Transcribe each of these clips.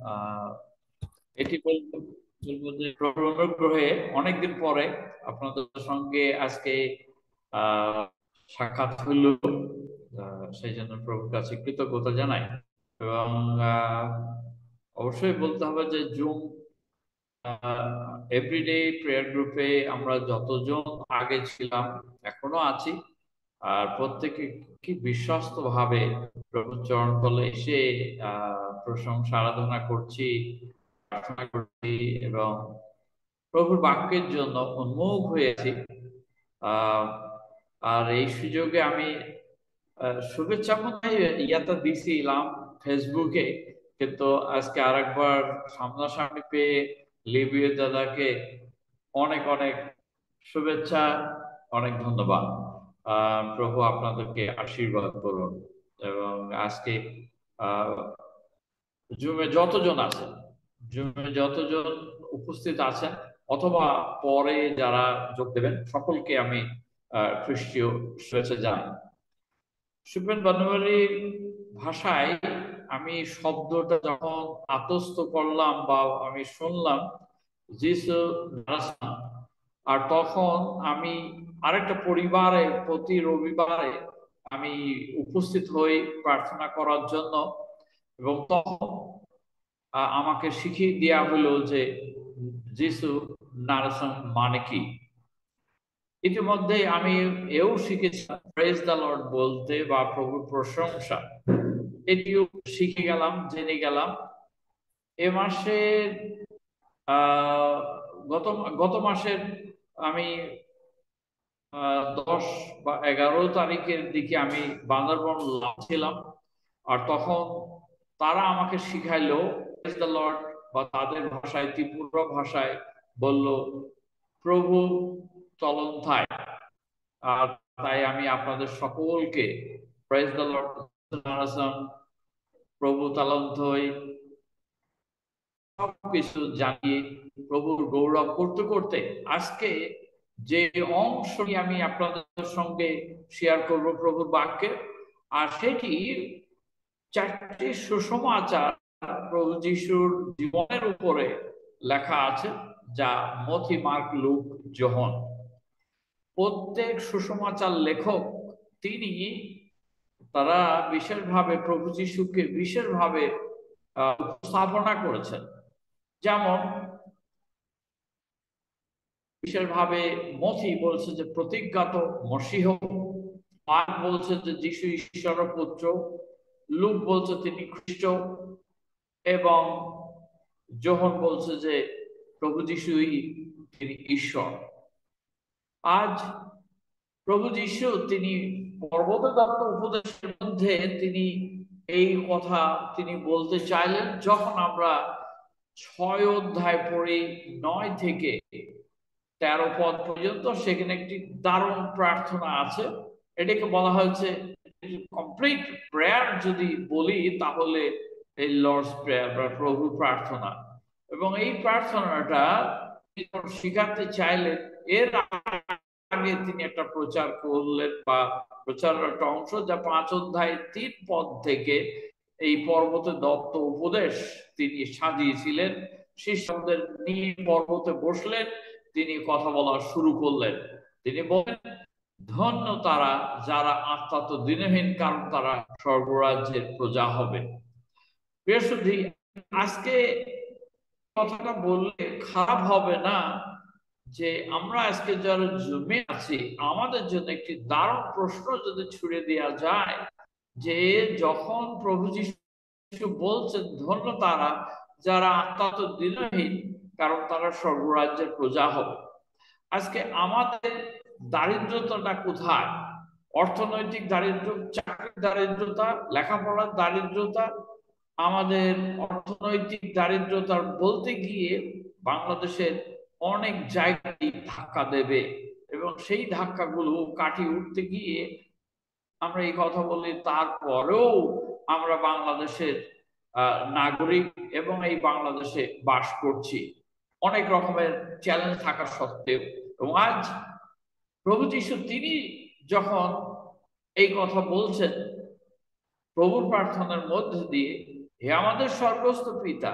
আহ, এটি বলবো যে প্রভুর অনুগ্রহে অনেকদিন পরে আপনাদের সঙ্গে আজকে আহ সাক্ষাৎ হইল। সেই জন্য প্রভুর কাছে কৃতজ্ঞতা জানাই। এবং আহ, অবশ্যই বলতে হবে যে জুম এভরিডে প্রেয়ার গ্রুপে আমরা যতজন আগে ছিলাম এখনো আছি। আর প্রত্যেকে কি বিশ্বস্ত ভাবে প্রভুর চরণ তলে এসে প্রশংসা আরাধনা করছি, প্রার্থনা করছি এবং প্রভুর বাক্যের জন্য উন্মুখ হয়েছি। আহ আর এই সুযোগে আমি শুভেচ্ছা মনে হয় ইয়াটা দিছিলাম ফেসবুকে, কিন্তু আজকে আরেকবার সামনাসামনি পেয়ে লিবিয়া দাদাকে অনেক অনেক শুভেচ্ছা, অনেক ধন্যবাদ। প্রভু আপনাদেরকে আশীর্বাদ করুন। এবং আজকে আহ জুমে যতজন আছেন, জুমে যতজন উপস্থিত আছেন অথবা পরে যারা যোগ দেবেন, সকলকে আমি খ্রিস্টীয় শুভেচ্ছা জানাই। সুপেন বানুয়ারির ভাষায় আমি শব্দটা যখন আত্মস্থ করলাম বা আমি শুনলাম যিশু নাসান, আর তখন আমি আরেকটা পরিবারে প্রতি রবিবারে আমি উপস্থিত হই প্রার্থনা করার জন্য। এবং তখন আমাকে শিখিয়ে দেওয়া হলো যে যিশু নারাসন মানে কি। ইতিমধ্যে আমি এও শিখেছি প্রেজ দ্য লর্ড বলতে বা প্রভুর প্রশংসা, এটিও শিখে গেলাম, জেনে গেলাম। এ মাসে আহ গত গত মাসের আমি 10 বা 11 তারিখের দিকে আমি বান্দরবন ছিলাম। আর তখন তারা আমাকে শিখাইলো প্রেজ দ্য লর্ড, বা তাদের ভাষায় ত্রিপুরা ভাষায় বলল প্রভু চলন থায়। আর তাই আমি আপনাদের সকলকে প্রেজ দ্য লর্ড, প্রভু তালন্তই সবকিছু জানিয়ে প্রভুর গৌরব করতে করতে আজকে যে অংশটি আমি আপনাদের সঙ্গে শেয়ার করব প্রভুর বাক্যে, আর সেটি 4টি সুসমাচার প্রভু যিশুর জীবনের উপরে লেখা আছে, যা মথি, মার্ক, লুক, যোহন। প্রত্যেক সুসমাচার লেখক তিনি তারা বিশেষভাবে প্রভু যিশুকে বিশেষভাবে উপস্থাপনা করেছেন। যেমন বিশেষভাবে মথি বলছে যে প্রতিজ্ঞাত মসীহ, মার্ক বলছে যে যিশু ঈশ্বরের পুত্র, লুক বলছে তিনি খ্রিস্ট, এবং যোহন বলছে যে প্রভু যিশুই তিনি ঈশ্বর। আজ প্রভু যিশু তিনি পর্বতে দত্ত উপদেশের মধ্যে তিনি এই কথা তিনি বলতে চাইলেন। যখন আমরা 6 অধ্যায় পড়ি 9 থেকে 13 পদ পর্যন্ত, সেখানে একটি দারুণ প্রার্থনা আছে। এটাকে বলা হয়েছে কমপ্লিট প্রেয়ার যদি বলি তাহলে এই লর্ডস প্রেয়ার বা প্রভুর প্রার্থনা। এবং এই প্রার্থনাটা শিখাতে চাইলেন। এর আগে তিনি একটা প্রচার করলেন বা প্রচারের একটা অংশ, যা 5 অধ্যায় 3 পদ থেকে এই পর্বতে দত্ত উপদেশ তিনি সাজিয়েছিলেন। শিষ্যদের নিয়ে পর্বতে বসলেন, তিনি কথা বলা শুরু করলেন। তিনি বলেন, ধন্য তারা যারা আত্মা তো দিনহীন, কারণ তারা স্বর্গরাজ্যের প্রজা হবে। বৃহস্পতি, আজকে কথাটা বললে খারাপ হবে না যে আমরা আজকে যারা জমে আছি আমাদের জন্য একটি দারুণ প্রশ্ন যদি ছুড়ে দেওয়া যায়, যে যখন প্রভু যিশু বলছেন ধন্য তারা যারা আত্মা তো দিনহীন, কারণ তারা স্বর্গরাজ্যের প্রজা হবে। আজকে আমাদের দারিদ্রতাটা কোথায়? অর্থনৈতিক দারিদ্র, চাকরির দারিদ্রতা, লেখাপড়ার দারিদ্রতা। আমাদের অর্থনৈতিক দারিদ্রতা বলতে গিয়ে বাংলাদেশের অনেক জায়গায় ধাক্কা দেবে, এবং সেই ধাক্কাগুলো কাটিয়ে উঠতে গিয়ে আমরা এই কথা বলি, তারপরেও আমরা বাংলাদেশের নাগরিক এবং এই বাংলাদেশে বাস করছি অনেক রকমের চ্যালেঞ্জ থাকা সত্ত্বেও। এবং আজ প্রভু যিশু তিনি যখন এই কথা বলছেন প্রভুর প্রার্থনার মধ্যে দিয়ে, হে আমাদের স্বর্গস্থ পিতা,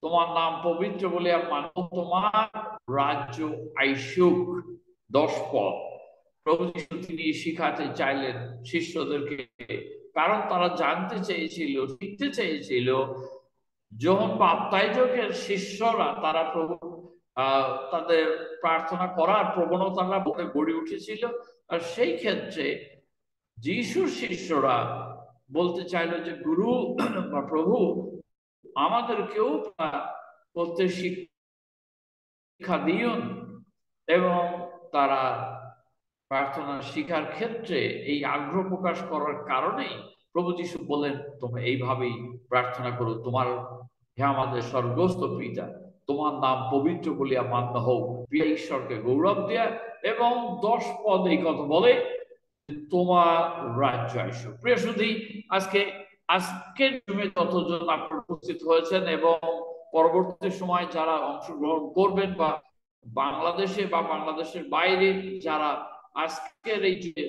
তোমার নাম পবিত্র বলিয়া মানব, তোমার রাজ্য আইসুক। 10 পদ। প্রভু যীশু তিনি শিখাতে চাইলেন শিষ্যদেরকে, কারণ তারা জানতে চেয়েছিল, শিখতে চেয়েছিল। যখন বাপ্তাইজকের শিষ্যরা তারা প্রভু তাদের প্রার্থনা করার প্রবণতা গড়ে উঠেছিল, আর সেই ক্ষেত্রে যিশুর শিষ্যরা বলতে চাইলো যে গুরু বা প্রভু, আমাদেরকেও করতে শিক্ষা দিন। এবং তারা প্রার্থনা শিখার ক্ষেত্রে এই আগ্রহ প্রকাশ করার কারণেই প্রভু যীশু বলেন, তোমরা এইভাবেই প্রার্থনা করো, তোমার হে আমাদের স্বর্গস্থ পিতা, তোমার নাম পবিত্র বলিয়া মান্য হোক, প্রিয় ঈশ্বরকে গৌরব দেয়া। এবং 10 পদ এই কথা বলে, তোমার রাজ্য আসুক। প্রিয় সুধী, আজকের যতজন আপনারা উপস্থিত হয়েছেন এবং পরবর্তী সময় যারা অংশগ্রহণ করবেন, বা বাংলাদেশে বা বাংলাদেশের বাইরে যারা আজকের এই যে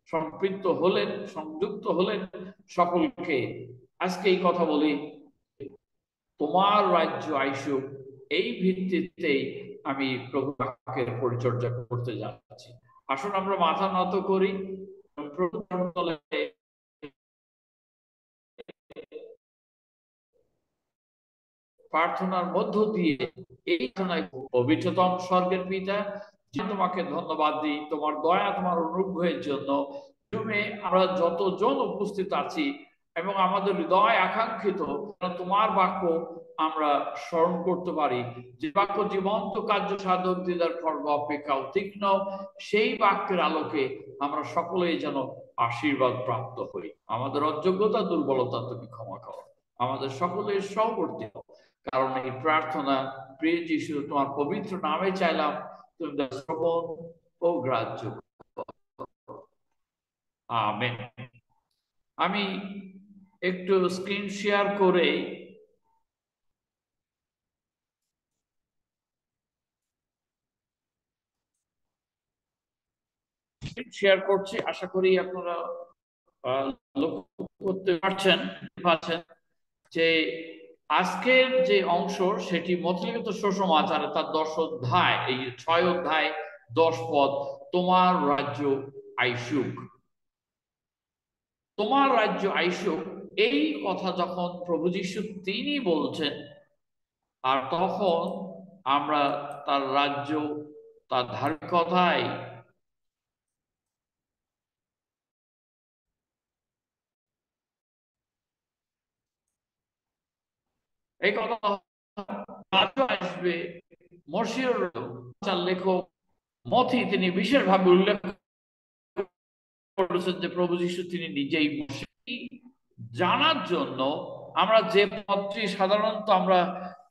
সম্পৃক্ত হলেন, সংযুক্ত হলেন, সকলকে আজকে এই কথা বলি, তোমার রাজ্য আইসুক। এই ভিত্তিতেই আমি প্রভু বাক্যের পরিচর্যা করতে যাচ্ছি। আসুন আমরা মাথা নত করি, প্রার্থনার মধ্য দিয়ে এই পবিত্রতম স্বর্গের পিতা, তোমাকে ধন্যবাদ দিই তোমার দয়া, তোমার অনুগ্রহের জন্য। আমরা যতজন উপস্থিত আছি এবং আমাদের হৃদয় আকাঙ্ক্ষিত তোমার বাক্য আমরা স্মরণ করতে পারি, যে বাক্য জীবন্ত কার্য সাধক, দিদার খড়গ অপেক্ষা তীক্ষ্ণ, সেই বাক্যের আলোকে আমরা সকলেই যেন আশীর্বাদ প্রাপ্ত হই। আমাদের অযোগ্যতা, দুর্বলতা তুমি ক্ষমা করো, আমাদের সকলের সহবর্তী হও। কারণ এই প্রার্থনা প্রিয় যিশু তোমার পবিত্র নামে চাইলাম, তুমি শ্রবণ ও গ্রাহ্য। আমেন। আমি একটু স্ক্রিন শেয়ার করে শেয়ার করছি, আশা করি আপনারা লক্ষ্য করতে পারছেন যে আজকের যে অংশ সেটি মতলিখিত সুসমাচার, তার 10 অধ্যায়, এই 6 অধ্যায় 10 পদ, তোমার রাজ্য আইসুক। তোমার রাজ্য আইসুক, এই কথা যখন প্রভু যীশু তিনি বলছেন, আর তখন আমরা তার রাজ্য, তার ধার্মিকতায় এই কথা আসবে। মসিহর লেখক মথি তিনি বিশেষভাবে উল্লেখ করেছেন যে প্রভু যীশু তিনি নিজেই জানার জন্য আমরা যে পদটি সাধারণত আমরা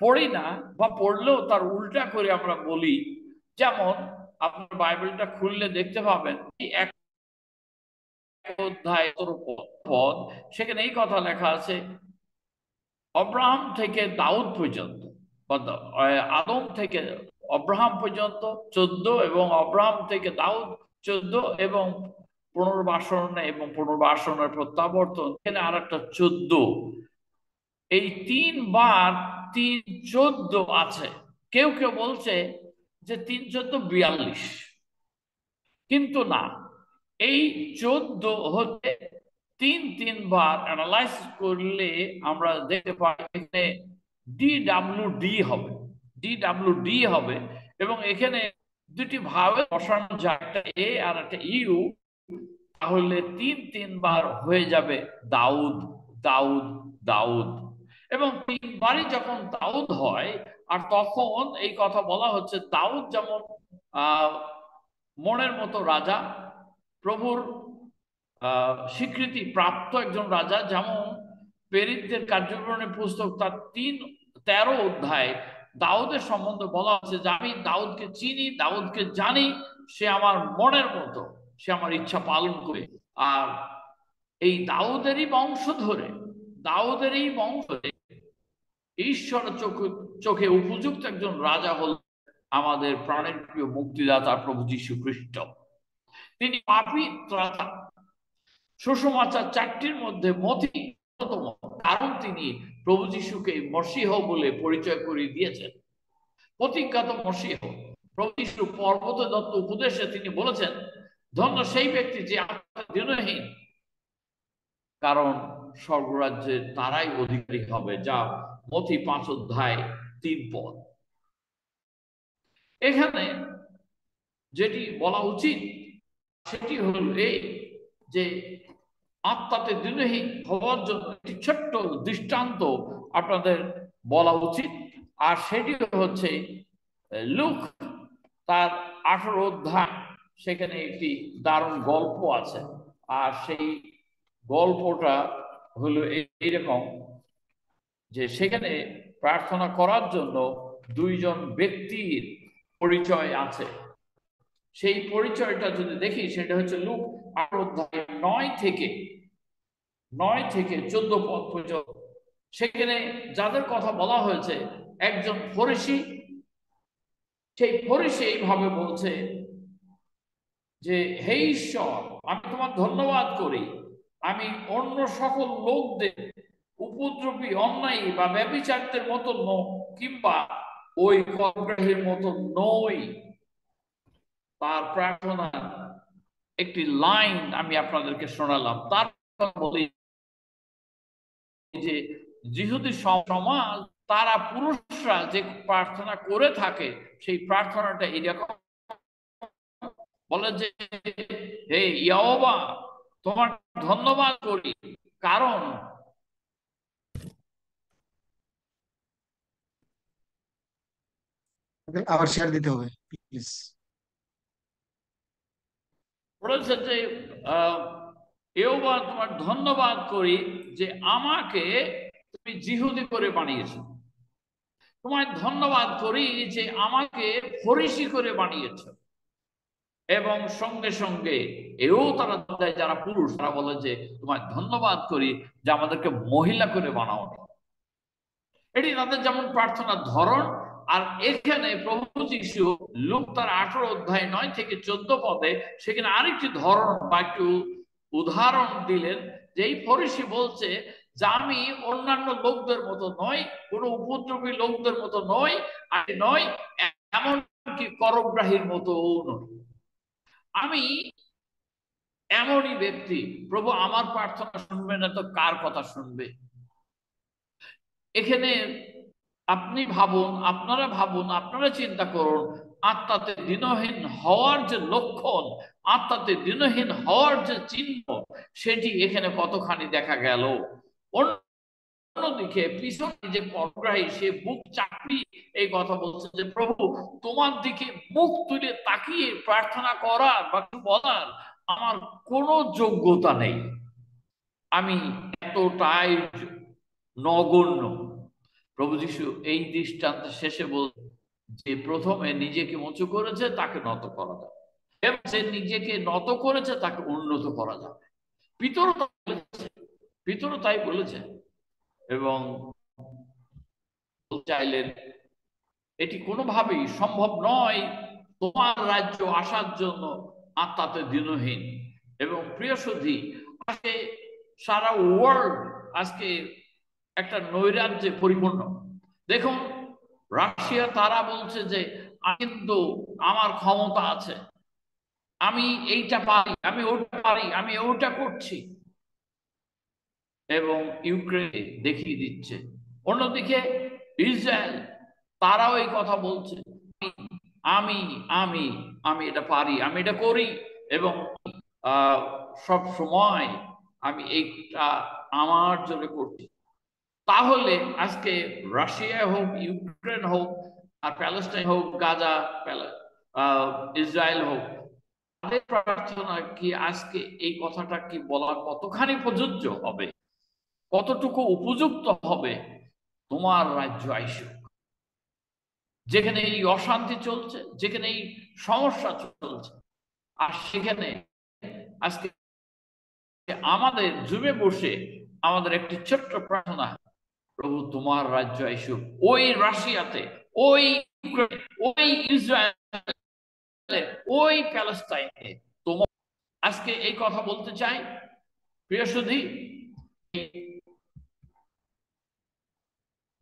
পড়ি না, বা পড়লেও তার উল্টা করে আমরা বলি। যেমন আপনার বাইবেলটা খুললে দেখতে পাবেন এক অধ্যায় পদ, সেখানে এই কথা লেখা আছে, অব্রাহাম থেকে দাউদ পর্যন্ত, আদম থেকে অব্রাহাম পর্যন্ত 14, এবং অব্রাহাম থেকে দাউদ 14, এবং পুনর্বাসন এবং পুনর্বাসনের প্রত্যাবর্তন এখানে আর একটা 14। এই 3 বার 3-14 আছে। কেউ কেউ বলছে যে 3-14-42, কিন্তু না, এই 14 হচ্ছে 3 বার অ্যানালাইজ করলে আমরা দেখতে পাই এখানে DWD হবে, DWD হবে, এবং এখানে দুটি ভাবে বসানো যায়, একটা এ আর একটা ইউ, তাহলে 3 বার হয়ে যাবে দাউদ, দাউদ, দাউদ। এবং 3বারই যখন দাউদ হয়, আর তখন এই কথা বলা হচ্ছে দাউদ যেমন মনের মতো রাজা, প্রভুর স্বীকৃতি প্রাপ্ত একজন রাজা, যেমন প্রেরিতদের কার্যবিবরণী পুস্তক তার 13 অধ্যায় দাউদের সম্বন্ধে বলা আছে যে আমি দাউদকে চিনি, দাউদকে জানি, সে আমার মনের মতো, সে আমার ইচ্ছা পালন করে। আর এই দাউদেরই বংশ ধরে, দাউদেরই বংশ ধরে ঈশ্বরের চোখে উপযুক্ত একজন রাজা হল আমাদের প্রাণের প্রিয় মুক্তিদাতা প্রভু যীশু খ্রিস্ট। তিনি পাপী ত্রাতা। সুসমাচার 4টির মধ্যে মথি অন্যতম, কারণ তিনি প্রভু যিশুকে মসিহ বলে পরিচয় করিয়ে দিয়েছেন, প্রতিজ্ঞাত মসিহ। প্রভু যিশু পর্বতে দত্ত উপদেশে তিনি বলেছেন, ধন্য সেই ব্যক্তি যে দিনহীন, কারণ স্বর্গরাজ্যের তারাই অধিকারী হবে। যা মথি 5:3 এখানে যেটি বলা উচিত সেটি হল এই যে আত্মাতে দিনহীন হওয়ার জন্য একটি ছোট্ট দৃষ্টান্ত আপনাদের বলা উচিত। আর সেটি হচ্ছে লুক তার 18 অধ্যায়, সেখানে একটি দারুণ গল্প আছে। আর সেই গল্পটা হলো এইরকম যে সেখানে প্রার্থনা করার জন্য দুইজন ব্যক্তির পরিচয় আছে। সেই পরিচয়টা যদি দেখি সেটা হচ্ছে লুক 18 অধ্যায় 9 থেকে 14 পদ পর্যন্ত। সেখানে যাদের কথা বলা হয়েছে, একজন ফরিসি, সেই ফরিসি এইভাবে বলছে যে, হে ঈশ্বর, আমি তোমার ধন্যবাদ করি, আমি অন্য সকল লোকদের উপদ্রবী, অন্যায়ী বা ব্যভিচারীদের মতো কিংবা ওই করগ্রাহীর মতো নই। তার প্রার্থনা একটি লাইন আমি আপনাদেরকে শোনালাম। তার বলি যে যিহুদি সমাজ, তারা পুরুষরা যে প্রার্থনা করে থাকে, সেই প্রার্থনাটা এরকম বলে যে, হে ইয়হোবা, তোমার ধন্যবাদ করি, কারণ আবার শেয়ার দিতে হবে প্লিজ। বলেছে যে ইয়হোবা, তোমার ধন্যবাদ করি যে আমাকে তুমি যিহুদি করে বানিয়েছো। তোমায় ধন্যবাদ করি যে আমাকে ফরিসি করে বানিয়েছো। এবং সঙ্গে সঙ্গে এও তারা দেয়, যারা পুরুষ তারা বলে যে, তোমায় ধন্যবাদ করি যে আমাদেরকে মহিলা করে বানাও। এটি তাদের যেমন প্রার্থনার ধরন। আর এখানে প্রভু যীশু লুক তার 18 অধ্যায় 9 থেকে 14 পদে সেখানে আরেকটি ধরন বা একটু উদাহরণ দিলেন, যে এই ফরিসি বলছে যে আমি অন্যান্য লোকদের মতো নই, কোনো উপদ্রবী লোকদের মতো নই, আমি নই, এমনকি করগ্রাহীর মতো নই। আমি এমনই ব্যক্তি। প্রভু আমার প্রার্থনা শুনবে না তো কার কথা শুনবে? এখানে আপনি ভাবুন, আপনারা ভাবুন, আপনারা চিন্তা করুন, আত্মাতে দিনহীন হওয়ার যে লক্ষণ, আত্মাতে দিনহীন হওয়ার যে চিহ্ন, সেটি এখানে কতখানি দেখা গেল। অন্যদিকে পিছনে যে করগ্রাহী, সে বুক চাপড়ি এই কথা বলছে যে, প্রভু, তোমার দিকে মুখ তুলে তাকিয়ে প্রার্থনা করার বা বলার আমার কোনো যোগ্যতা নেই, আমি এতটাই নগণ্য। প্রভু যীশু এই দৃষ্টান্তের শেষে বলছে যে, প্রথমে নিজেকে উঁচু করেছে তাকে নত করা যাবে, এবং সে নিজেকে নত করেছে তাকে উন্নত করা যাবে। পিতরও তাই বলেছে এবং চাইলেন এটি কোনোভাবেই সম্ভব নয় তোমার রাজ্য আসার জন্য আত্মাতে দিনহীন। এবং প্রিয় সুধী, আজকে সারা ওয়ার্ল্ড আজকে একটা নৈরাজ্যে পরিপূর্ণ। দেখুন, রাশিয়া তারা বলছে যে কিন্তু আমার ক্ষমতা আছে, আমি এইটা পারি, আমি ওটা পারি, আমি ওটা করছি, এবং ইউক্রেন দেখিয়ে দিচ্ছে। অন্যদিকে ইসরায়েল তারাও এই কথা বলছে, আমি আমি আমি এটা পারি, আমি এটা করি, এবং সব সময় আমি এইটা আমার জন্য করছি। তাহলে আজকে রাশিয়া হোক, ইউক্রেন হোক, আর প্যালেস্টাইন হোক, গাজা, ইসরায়েল হোক, তাদের প্রার্থনা কি আজকে এই কথাটা কি বলা কতখানি প্রযোজ্য হবে, কতটুকু উপযুক্ত হবে? তোমার রাজ্য আইসুক। যেখানে এই অশান্তি চলছে, যেখানে এই সমস্যা চলছে, আর সেখানে আজকে আমাদের জুমে বসে আমাদের একটি ছোট্ট প্রার্থনা, প্রভু তোমার রাজ্য আইসুক ওই রাশিয়াতে, ওই ওই ইসরায়েলে, ওই প্যালেস্টাইনে। তোমার আজকে এই কথা বলতে চাই প্রিয় সুধী,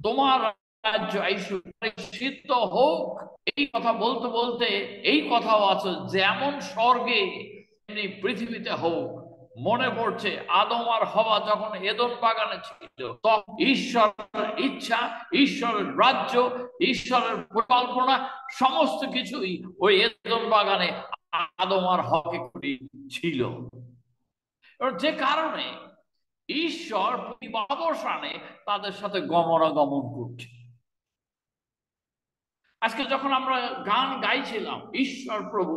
তোমার রাজ্য আইসুক, সিদ্ধ হোক। এই কথা বলতে বলতে এই কথাও আছে, যেমন স্বর্গে তেমনি পৃথিবীতে হোক। মনে পড়ছে আদম আর হওয়া যখন এদন বাগানে ছিল, তখন ঈশ্বরের ইচ্ছা, ঈশ্বরের রাজ্য, ঈশ্বরের পরিকল্পনা সমস্ত কিছুই ওই এদন বাগানে আদম আর হওয়াকে ছিল। যে কারণে ঈশ্বর অবসানে তাদের সাথে গমনাগমন করছে। আজকে যখন আমরা গান গাইছিলাম, ঈশ্বর প্রভু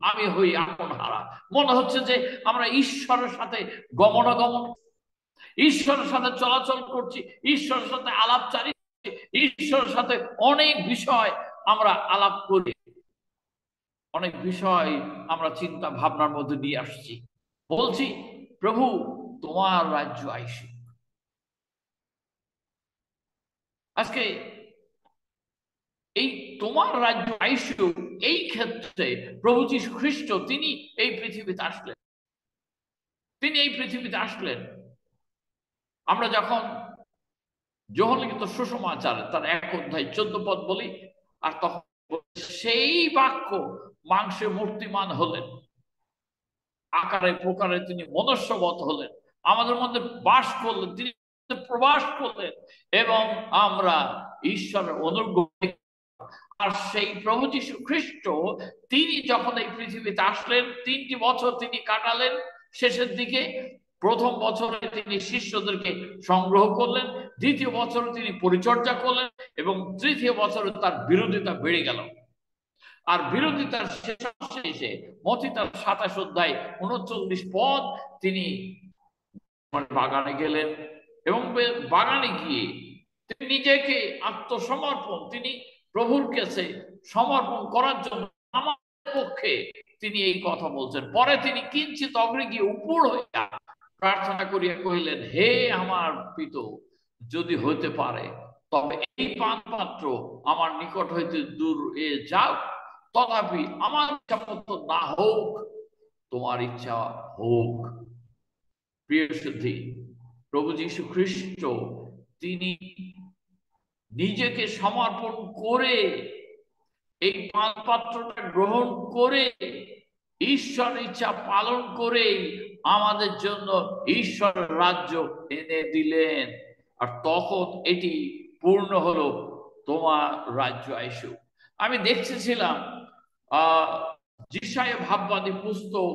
আমি হই আপন হারা, মনে হচ্ছে যে আমরা ঈশ্বরের সাথে গমনাগমন, ঈশ্বরের সাথে চলাচল করছি, ঈশ্বরের সাথে আলাপচারি, ঈশ্বরের সাথে অনেক বিষয় আমরা আলাপ করি, অনেক বিষয় আমরা চিন্তা ভাবনার মধ্যে নিয়ে আসছি। বলছি প্রভু তোমার রাজ্য আইসুক। আজকে এই তোমার রাজ্য আইসুক, এই ক্ষেত্রে প্রভু যীশু খ্রিস্ট তিনি এই পৃথিবীতে আসলেন। তিনি এই পৃথিবীতে আসলেন। আমরা যখন যোহন লিখিত সুসমাচার তার 1 অধ্যায় 14 পদ বলি, আর তখন সেই বাক্য মাংসে মূর্তিমান হলেন, আকারে প্রকারে তিনি মনুষ্যবৎ হলেন, আমাদের মধ্যে বাস করলেন, তিনি প্রবাস করলেন, এবং আমরা ঈশ্বরের অনুগ্রহ। আর সেই প্রভু যীশু খ্রিস্ট তিনি যখন এই পৃথিবীতে আসলেন, 3টি বছর তিনি কাটালেন। শেষের দিকে প্রথম বছরে তিনি শিষ্যদেরকে সংগ্রহ করলেন, দ্বিতীয় বছরে তিনি পরিচর্যা করলেন, এবং তৃতীয় বছরে তার বিরোধিতা বেড়ে গেল। আর বিরোধিতার শেষে মথি তার 27 অধ্যায় 39 পদ তিনি বাগানে গেলেন, এবং বাগানে গিয়ে তিনি নিজেকে আত্মসমর্পণ, তিনি প্রভুর কাছে সমর্পণ করার জন্য আমার পক্ষে তিনি এই কথা বলছেন। পরে তিনি কিঞ্চিত অগ্রে গিয়ে উপর হইয়া প্রার্থনা করিয়া কহিলেন, হে আমার পিত, যদি হইতে পারে তবে এই পান পাত্র আমার নিকট হইতে দূর যাও, তথাপি আমার ইচ্ছা মতো না হোক, তোমার ইচ্ছা হোক। প্রিয় সুধী, প্রভু যীশু খ্রিস্ট তিনি নিজেকে সমর্পণ করে এই পাত্রটা গ্রহণ করে ঈশ্বর ইচ্ছা পালন করে আমাদের জন্য ঈশ্বরের রাজ্য এনে দিলেন। আর তখন এটি পূর্ণ হলো, তোমার রাজ্য আইসুক। আমি দেখতেছিলাম যিশায়া ভাববাদী পুস্তক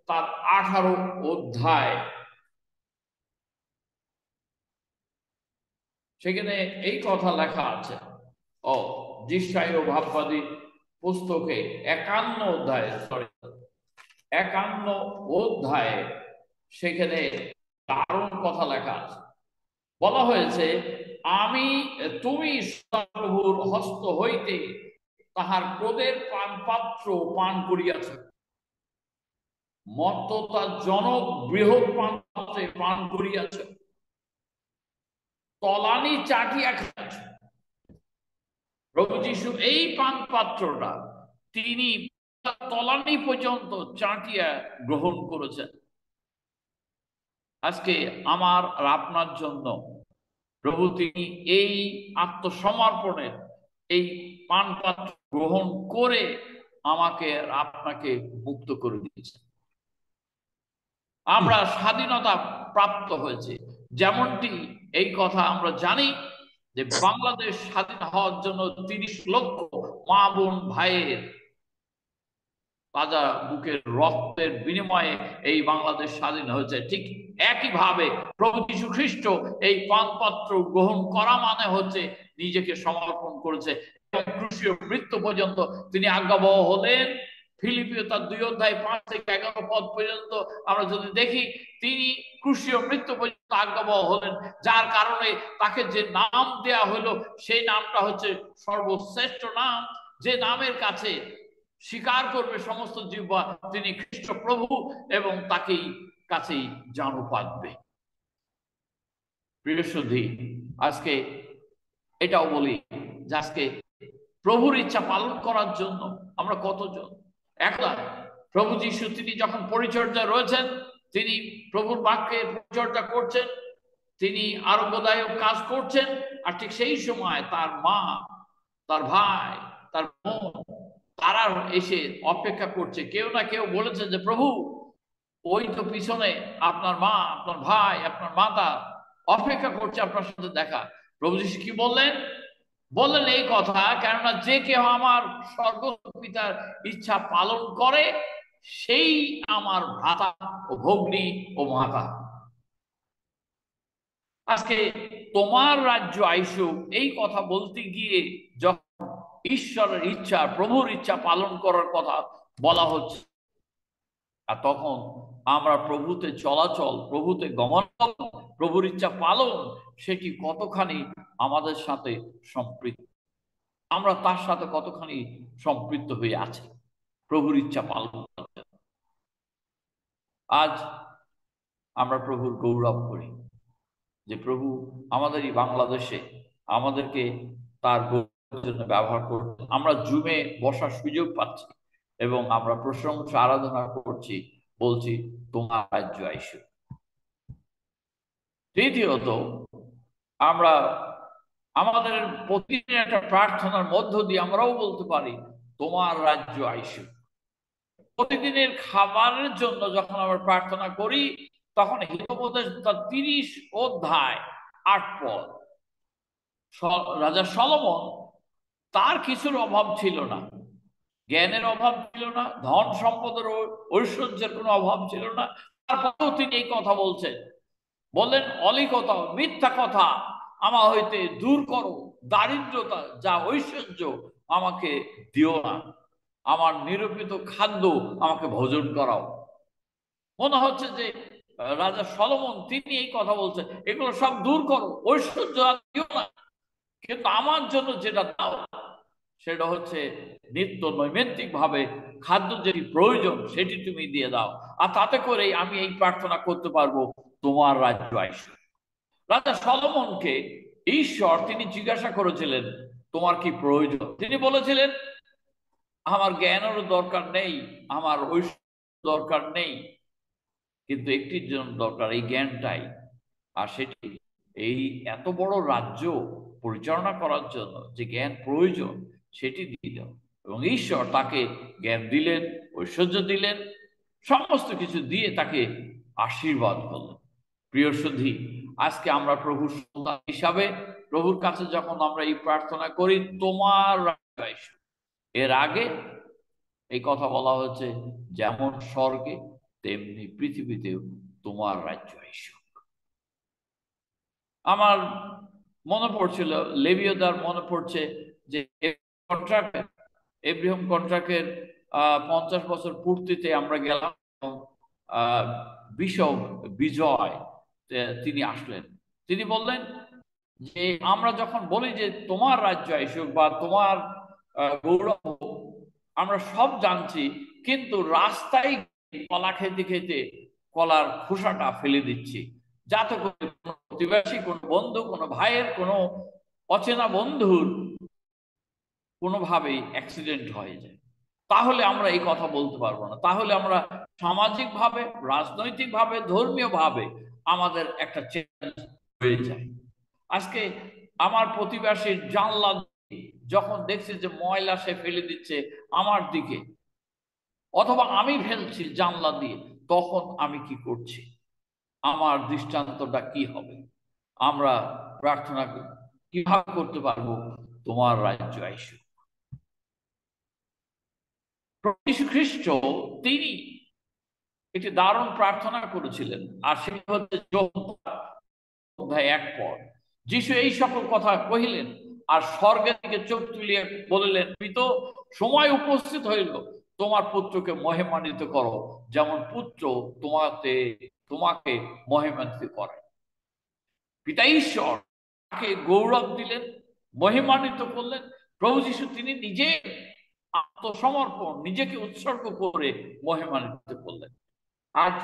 তার 18 অধ্যায়, সেখানে এই কথা লেখা আছে। যিশায়া ভাববাদী পুস্তকে 51 অধ্যায়ে সেখানে দারুণ কথা লেখা আছে। বলা হয়েছে, তুমি প্রভুর হস্ত হইতে তাহার ক্রোধের পানপাত্র পান করিয়াছ, মত্ততার জনক বৃহৎ পানপাত্রে পান করিয়াছ, তলানি চাটিয়া খাইয়াছ। প্রভু যীশু এই পান পাত্রটা তিনি তলানি পর্যন্ত চাটিয়া গ্রহণ করেছেন। আজকে আমার আর আপনার জন্য প্রভু তিনি এই আত্মসমর্পণের এই পান পাত্র গ্রহণ করে আমাকে আর আপনাকে মুক্ত করে দিয়েছেন। আমরা স্বাধীনতা প্রাপ্ত হয়েছে। যেমনটি এই কথা আমরা জানি যে বাংলাদেশ স্বাধীন হওয়ার জন্য 30 লক্ষ মা বোন ভাইয়ের তাজা বুকের রক্তের বিনিময়ে এই বাংলাদেশ স্বাধীন হয়েছে। ঠিক একইভাবে প্রভু যীশু খ্রিস্ট এই পানপাত্র গ্রহণ করা মানে হচ্ছে নিজেকে সমর্পণ করেছে, এবং ক্রুশীয় মৃত্যু পর্যন্ত তিনি আজ্ঞাবহ হলেন। ফিলিপিও তার 2 অধ্যায় 5 থেকে 11 পদ পর্যন্ত আমরা যদি দেখি, তিনি ক্রুশীয় মৃত্যু পর্যন্ত আজ্ঞাবহ হলেন, যার কারণে তাকে যে নাম দেয়া হলো সেই নামটা হচ্ছে সর্বশ্রেষ্ঠ নাম, যে নামের কাছে স্বীকার করবে সমস্ত জিহ্বা তিনি খ্রিস্ট প্রভু, এবং তাকেই কাছেই জানু পাবে। প্রিয় সুধী, আজকে এটাও বলি যে আজকে প্রভুর ইচ্ছা পালন করার জন্য আমরা কতজন একলা। প্রভু যীশু তিনি যখন পরিচর্যা রয়েছেন, তিনি প্রভুর বাক্যে পরিচর্যা করছেন, তিনি আরোগ্যদায়ক কাজ করছেন, আর ঠিক সেই সময় তার মা, তার ভাই, তার বোন, তারা এসে অপেক্ষা করছে। কেউ না কেউ বলেছে যে প্রভু, ওই তো পিছনে আপনার মা, আপনার ভাই, আপনার মাতা অপেক্ষা করছে আপনার সাথে দেখা। প্রভু যীশু কি বললেন? বললেন এই কথা, কেননা যে কেউ আমার স্বর্গপিতার ইচ্ছা পালন করে সেই আমার ভ্রাতা ও ভগ্নী ও মাতা। আজকে তোমার রাজ্য আইসুক এই কথা বলতে গিয়ে যখন ঈশ্বরের ইচ্ছা, প্রভুর ইচ্ছা পালন করার কথা বলা হচ্ছে, আর তখন আমরা প্রভুতে চলাচল, প্রভুতে গমন, প্রভুর ইচ্ছা পালন, সেটি কতখানি আমাদের সাথে সম্পৃক্ত, আমরা তার সাথে কতখানি সম্পৃক্ত হয়ে আছি প্রভুর ইচ্ছা পালন করতে। আজ আমরা প্রভুর গৌরব করি যে প্রভু আমাদের এই বাংলাদেশে আমাদেরকে তার গৌরবের জন্য ব্যবহার করতে, আমরা জুমে বসার সুযোগ পাচ্ছি এবং আমরা প্রশংসা আরাধনা করছি, বলছি তোমার রাজ্য আইসুক। তৃতীয়ত, আমরা আমাদের প্রতিদিন একটা প্রার্থনার মধ্য দিয়ে আমরাও বলতে পারি তোমার রাজ্য আইসুক। প্রতিদিনের খাবারের জন্য যখন আমরা প্রার্থনা করি, তখন হিতোপদেশ 30 অধ্যায় 8 পদ, রাজা সলোমন, তার কিছুর অভাব ছিল না, জ্ঞানের অভাব ছিল না, ধন সম্পদের ঐশ্বর্যের কোনো অভাব ছিল না। তারপরেও তিনি এই কথা বলছেন, বললেন অলিকতা, মিথ্যা কথা আমার হইতে দূর করো, দারিদ্রতা যা ঐশ্বর্য আমাকে দিও না, আমার নিরূপিত খাদ্য আমাকে ভোজন করাও। মনে হচ্ছে যে রাজা সলোমন তিনি এই কথা বলছেন, এগুলো সব দূর করো, ঐশ্বর্য দিও না, কিন্তু আমার জন্য যেটা দাও সেটা হচ্ছে নিত্য নৈমিত্তিক ভাবে খাদ্য যেটি প্রয়োজন সেটি তুমি দিয়ে দাও, আর তাতে করেই আমি এই প্রার্থনা করতে পারবো তোমার রাজ্য আইসুক। রাজা সলোমনকে ঈশ্বর তিনি জিজ্ঞাসা করেছিলেন তোমার কি প্রয়োজন? তিনি বলেছিলেন আমার জ্ঞানেরও দরকার নেই, আমার ঐশ্বর্য দরকার নেই, কিন্তু একটির জন্য দরকার, এই জ্ঞানটাই। আর সেটি এই এত বড় রাজ্য পরিচালনা করার জন্য যে জ্ঞান প্রয়োজন সেটি দিয়ে দাও। এবং ঈশ্বর তাকে জ্ঞান দিলেন, ঐশ্বর্য দিলেন, সমস্ত কিছু দিয়ে তাকে আশীর্বাদ করলেন। প্রিয় সুধী, আজকে আমরা প্রভুর সন্তান হিসাবে প্রভুর কাছে যখন আমরা এই প্রার্থনা করি তোমার রাজ্য আইসুক, এর আগে এই কথা বলা হচ্ছে যেমন স্বর্গে তেমনি পৃথিবীতেও তোমার রাজ্য আইসুক। আমার মনে পড়ছিল, লেবীয়দার মনে পড়ছে যে এব্রাহাম কন্ট্রাক্টের 50 বছর পূর্তিতে আমরা গেলাম, বিশপ বিজয় তিনি আসলেন। তিনি বললেন যে আমরা যখন বলি যে তোমার রাজ্য আইসুক বা তোমার গৌরব, আমরা সব জানছি, কিন্তু রাস্তায় কলা খেতে খেতে কলার খোসাটা ফেলে দিচ্ছি, যাতে করে কোনো প্রতিবেশী, কোনো বন্ধু, কোনো ভাইয়ের, কোনো অচেনা বন্ধুর কোনোভাবেই অ্যাক্সিডেন্ট হয়ে যায়। তাহলে আমরা এই কথা বলতে পারবো না, তাহলে আমরা সামাজিকভাবে, রাজনৈতিকভাবে, ধর্মীয়ভাবে আমাদের একটা চ্যালেঞ্জ হয়ে যায়। আজকে আমার প্রতিবেশীর জানলা যখন দেখছি যে ময়লা সে ফেলে দিচ্ছে আমার দিকে, অথবা আমি ফেলছি জানলা দিয়ে, তখন আমি কি করছি? আমার দৃষ্টান্তটা কি হবে? আমরা প্রার্থনা কিভাবে করতে পারবো তোমার রাজ্য আইসুক? যীশু খ্রিস্ট তিনি একটি দারুণ প্রার্থনা করেছিলেন, আর সেটি হচ্ছে 1 পদ। যীশু এই সকল কথা কহিলেন আর স্বর্গের দিকে চোখ তুলিয়ে বলিলেন, পিতা, সময় উপস্থিত হইল, তোমার পুত্রকে মহিমান্বিত করো, যেমন পুত্র তোমাকে মহিমান্বিত করে। পিতা ঈশ্বর তাকে গৌরব দিলেন, মহিমান্বিত করলেন। প্রভু যীশু তিনি নিজে আত্মসমর্পণ, নিজেকে উৎসর্গ করে মহিমান্বিত করলেন। আজ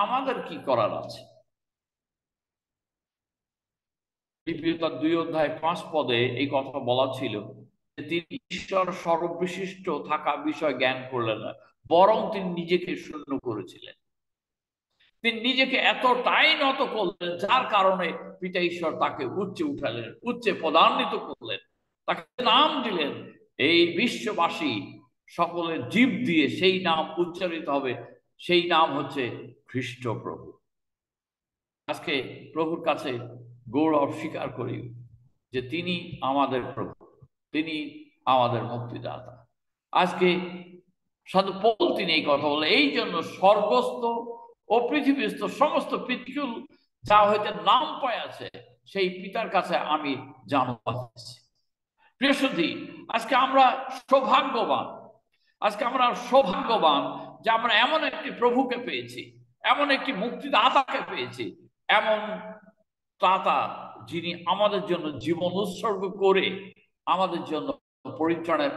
আমাদের কি করার আছে? ফিলিপিয়ার 2 অধ্যায় 5 পদে এই কথা বলা ছিল যে তিনি ঈশ্বর সর্ববিশিষ্ট থাকা বিষয় জ্ঞান করলেন না, বরং তিনি নিজেকে শূন্য করেছিলেন। তিনি নিজেকে এতটাই নত করলেন যার কারণে পিতা ঈশ্বর তাকে উচ্চে উঠালেন, উচ্চে পদান্বিত করলেন, তাকে নাম দিলেন। এই বিশ্ববাসী সকলের জীব দিয়ে সেই নাম উচ্চারিত হবে, সেই নাম হচ্ছে খ্রিস্ট প্রভু। আজকে প্রভুর কাছে গৌরব স্বীকার করি যে তিনি আমাদের প্রভু, তিনি আমাদের মুক্তিদাতা। আজকে সাধু পৌল তিনি এই কথা বললেন, এই জন্য স্বর্গস্থ ও পৃথিবীস্থ সমস্ত পিতৃকুল যা হইতে নাম পায় আছে সেই পিতার কাছে আমি জানবা দিচ্ছি। প্রিয় সুধী, আজকে আমরা সৌভাগ্যবান, আজকে আমরা সৌভাগ্যবান যে আমরা এমন একটি প্রভুকে পেয়েছি, এমন একটি মুক্তিদাতাকে পেয়েছি, এমন দাতা যিনি আমাদের জন্য জীবন উৎসর্গ করে আমাদের জন্য পরিত্রাণের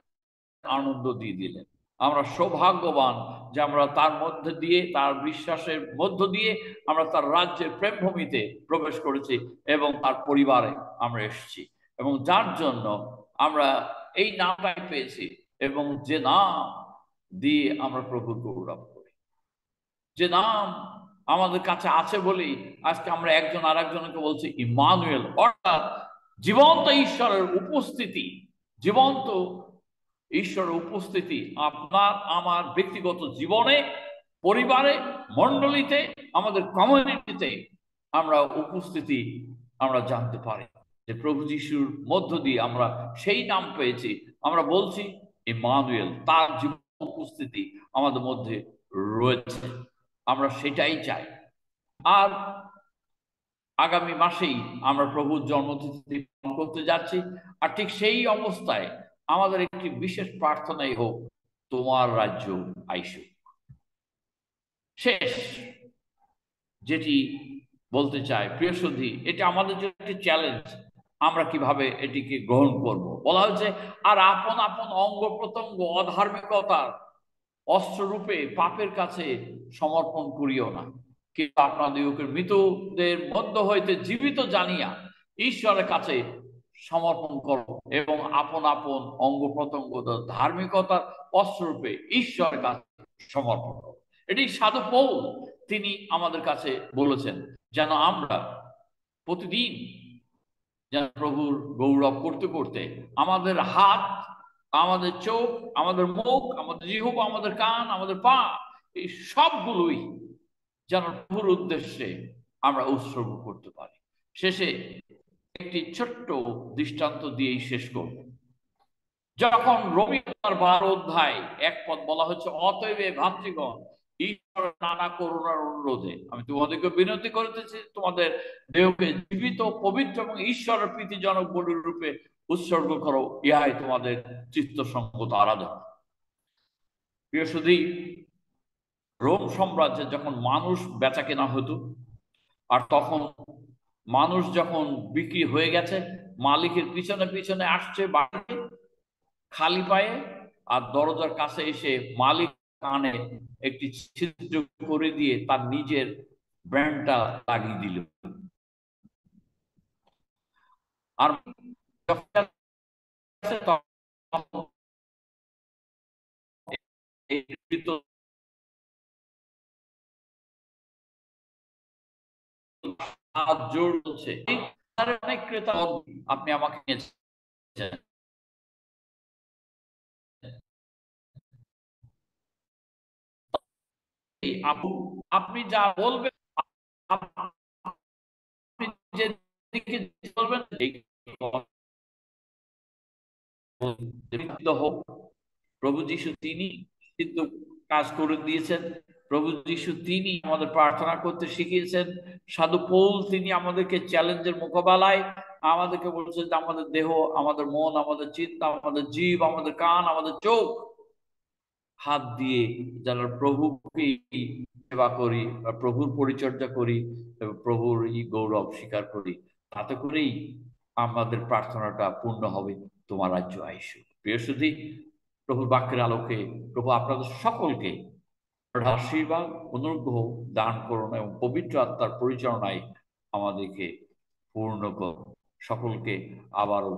আনন্দ দিয়ে দিলেন। আমরা সৌভাগ্যবান যে আমরা তার মধ্যে দিয়ে, তার বিশ্বাসের মধ্য দিয়ে আমরা তার রাজ্যের প্রেমভূমিতে প্রবেশ করেছি এবং তার পরিবারে আমরা এসেছি, এবং যার জন্য আমরা এই নামটাই পেয়েছি, এবং যে নাম দিয়ে আমরা প্রভুর গৌরব করি, যে নাম আমাদের কাছে আছে বলেই আজকে আমরা একজন আর একজনকে বলছি ইম্মানুয়েল, অর্থাৎ জীবন্ত ঈশ্বরের উপস্থিতি। জীবন্ত ঈশ্বরের উপস্থিতি আপনার আমার ব্যক্তিগত জীবনে, পরিবারে, মণ্ডলীতে, আমাদের কমিউনিটিতে আমরা উপস্থিতি আমরা জানতে পারি যে প্রভু যিশুর মধ্য দিয়ে আমরা সেই নাম পেয়েছি। আমরা বলছি ইম্মানুয়েল, তার জীবন উপস্থিতি আমাদের মধ্যে রয়েছে, আমরা সেটাই চাই। আর আগামী মাসেই আমরা প্রভুর জন্মতিথি পালন করতে যাচ্ছি, আর ঠিক সেই অবস্থায় আমাদের একটি বিশেষ প্রার্থনাই হোক, তোমার রাজ্য আইসুক। শেষ যেটি বলতে চাই প্রিয় সুধী, এটা আমাদের জন্য একটি চ্যালেঞ্জ, আমরা কিভাবে এটিকে গ্রহণ করব। বলা হয়েছে, আর আপন আপন অঙ্গ প্রত্যঙ্গ অধার্মিকতার অস্ত্ররূপে পাপের কাছে সমর্পণ করিও না, কিন্তু আপনাদিগকে মৃতদের মধ্য হইতে জীবিত জানিয়া ঈশ্বরের কাছে সমর্পণ করো, এবং আপন আপন অঙ্গ প্রত্যঙ্গ ধার্মিকতার অস্ত্ররূপে ঈশ্বরের কাছে সমর্পণ করো। এটি সাধু পৌল তিনি আমাদের কাছে বলেছেন, যেন আমরা প্রতিদিন যেন প্রভুর গৌরব করতে করতে আমাদের হাত, আমাদের চোখ, আমাদের মুখ, আমাদের জিহ্বা, আমাদের কান, আমাদের পা, এই সবগুলোই যেন প্রভুর উদ্দেশ্যে আমরা উৎসর্গ করতে পারি। শেষে একটি ছোট্ট দৃষ্টান্ত দিয়েই শেষ করব। যখন রোমিওর 12 অধ্যায় 1 পদ বলা হচ্ছে, অতএব ভাতৃগণ ঈশ্বরের নানা করুণার অনুরোধে আমি তোমাদেরকে বিনতি করিতেছি, তোমাদের দেহকে জীবিত, পবিত্র এবং ঈশ্বরের প্রীতিজনক বলি রূপে উৎসর্গ করো, ইহাই তোমাদের চিত্তসঙ্গত আরাধনা। প্রিয় সুধী, রোম সাম্রাজ্যে যখন মানুষ বেচা কেনা হতো, আর তখন মানুষ যখন বিক্রি হয়ে গেছে, মালিকের পিছনে পিছনে আসছে বাড়ি খালি পায়ে, আর দরজার কাছে এসে মালিক কানে একটি ছিদ্র করে দিয়ে তার নিজের ব্র্যান্ডটা লাগিয়ে দিল। আর জোর হচ্ছে অনেক ক্রেতা আপনি আমাকে নিয়েছেন, আপনি যা বলবেন, আপনি যেদিকে বলবেন হোক। প্রভু যীশু তিনি কিন্তু কাজ করে দিয়েছেন। প্রভু যীশু তিনি আমাদের প্রার্থনা করতে শিখিয়েছেন। সাধু পৌল তিনি আমাদেরকে চ্যালেঞ্জের মোকাবেলায় আমাদেরকে বলছেন যে আমাদের দেহ, আমাদের মন, আমাদের চিন্তা, আমাদের জীব, আমাদের কান, আমাদের চোখ, হাত দিয়ে যারা প্রভুকে সেবা করি বা প্রভুর পরিচর্যা করি এবং প্রভুর এই গৌরব স্বীকার করি, তাতে করেই আমাদের প্রার্থনাটা পূর্ণ হবে, তোমার রাজ্য আইসুক। প্রিয় সুধী, প্রভুর বাক্যের আলোকে প্রভু আপনাদের সকলকে আশীর্বাদ, অনুগ্রহ দান করুন এবং পবিত্র আত্মার পরিচালনায় আমাদেরকে পূর্ণ করুন। সকলকে আবারও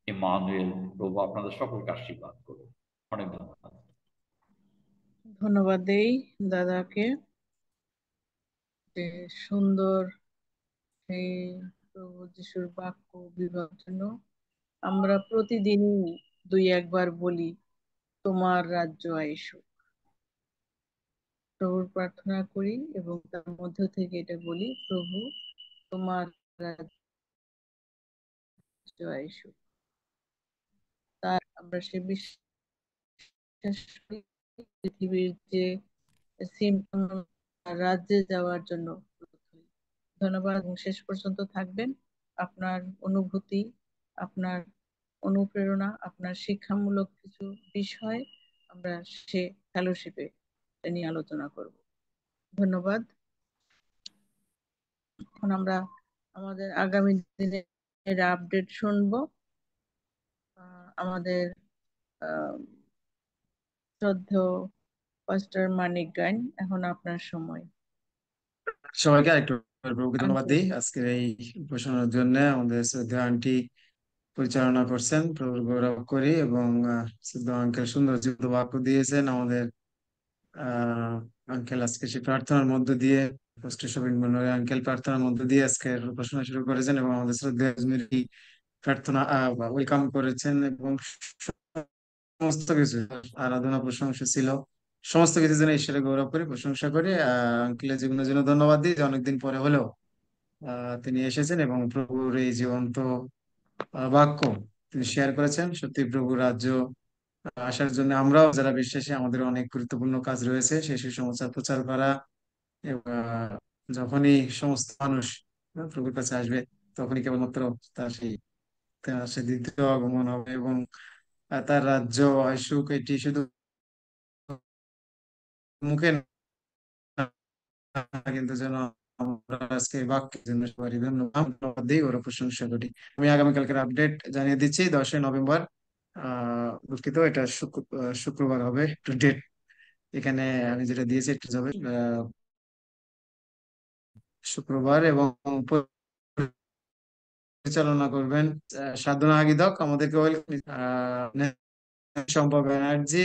ইম্মানুয়েল, প্রভু আপনাদের সকলকে আশীর্বাদ করুন। অনেক ধন্যবাদ। ধন্যবাদ দেই দাদাকে। যে সুন্দর সেই প্রভু যিশুর বাক্য বিভাগের জন্য আমরা প্রতিদিনই দুই একবার বলি, তোমার রাজ্য আইসুক। প্রভুর প্রার্থনা করি এবং তার মধ্য থেকে এটা বলি, প্রভু তোমার রাজ্য আইসুক। তার আমরা সে বিশ্বাস করি পৃথিবীর যে সিম্পটম রাজ্যে যাওয়ার জন্য প্রস্তুত হই। ধন্যবাদ এবং শেষ পর্যন্ত থাকবেন। আপনার অনুভূতি, আপনার অনুপ্রেরণা, আপনার শিক্ষামূলক কিছু বিষয় আমরা সে ফেলোশিপে নিয়ে আলোচনা করব। ধন্যবাদ। এখন আমরা আমাদের আগামী দিনের আপডেট শুনবো। আমাদের শ্রদ্ধেয় পাস্টার মানিক গাইন, এখন আপনার সময়। সবাইকে আরেকটু প্রভুকে ধন্যবাদ আঙ্কেল। দিই আজকের এই ঘোষণার জন্য। আমাদের শ্রদ্ধেয় আন্টি পরিচালনা করছেন, প্রভুর গৌরব করি। এবং শ্রদ্ধেয় আঙ্কেল সুন্দর জীবিত বাক্য দিয়েছেন আমাদের। আঙ্কেল আজকে সেই প্রার্থনার মধ্য দিয়ে, আঙ্কেল প্রার্থনার মধ্য দিয়ে আজকের ঘোষণা শুরু করেছেন এবং আমাদের শ্রদ্ধেয় আজমিরি প্রার্থনা ওয়েলকাম করেছেন। এবং সমস্ত কিছু আরাধনা প্রশংসা ছিল, সমস্ত কিছু যেন ঈশ্বরের গৌরব করে প্রশংসা করে। আঙ্কেলের জীবনের জন্য ধন্যবাদ দিই যে অনেকদিন পরে হলেও তিনি এসেছেন এবং প্রভুর এই জীবন্ত বাক্য তিনি শেয়ার করেছেন। সত্যি প্রভুর রাজ্য আসার জন্য আমরাও যারা বিশ্বাসী, আমাদের অনেক গুরুত্বপূর্ণ কাজ রয়েছে, সেই সুসমাচার প্রচার করা। এবং যখনই সমস্ত মানুষ প্রভুর কাছে আসবে, তখনই কেবলমাত্র তার সেই দ্বিতীয় আগমন হবে এবং তার রাজ্য আসুক, এটি শুধু মুখে না, কিন্তু যেন আমরা আজকে এই বাক্যের জন্য সবারই ধন্যবাদ দিই, ওরা প্রশংসা করি। আমি আগামীকালকের আপডেট জানিয়ে দিচ্ছি। 10ই নভেম্বর, দুঃখিত, এটা শুক্রবার হবে। একটু ডেট এখানে আমি যেটা দিয়েছি একটু যাবে শুক্রবার। এবং পরিচালনা করবেন সাধনা আগিদক, আমাদেরকে সম্ভব ব্যানার্জি।